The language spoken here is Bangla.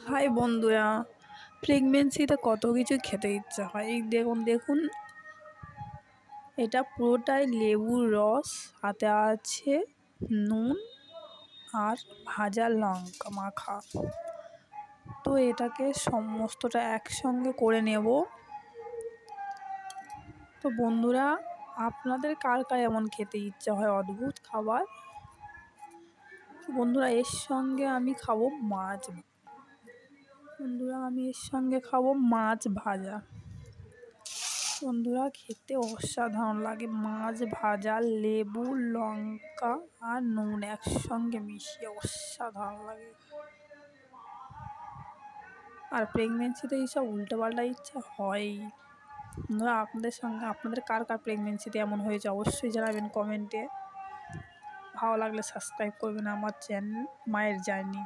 হাই বন্ধুরা, প্রেগনেন্সিতে কত কিছু খেতে ইচ্ছা হয়। এই দেখুন দেখুন, এটা পুরোটাই লেবুর রস, হাতে আছে নুন আর ভাজা লঙ্কা মাখা। তো এটাকে সমস্তটা একসঙ্গে করে নেব। তো বন্ধুরা, আপনাদের কার কার এমন খেতে ইচ্ছা হয় অদ্ভুত খাবার? বন্ধুরা, এর সঙ্গে আমি খাবো মাছ ভাজা। বন্ধুরা, খেতে অসাধারণ লাগে। মাছ ভাজা, লেবু, লঙ্কা আর নুন একসঙ্গে মিশিয়ে অসাধারণ লাগে। আর প্রেগনেন্সিতে এইসব উল্টোপাল্টা ইচ্ছা হয়ই। বন্ধুরা, আপনাদের কার কার প্রেগনেন্সিতে এমন হয়েছে অবশ্যই জানাবেন কমেন্টে। ভালো লাগলে সাবস্ক্রাইব করবেন আমার চ্যানেল মায়ের জার্নি।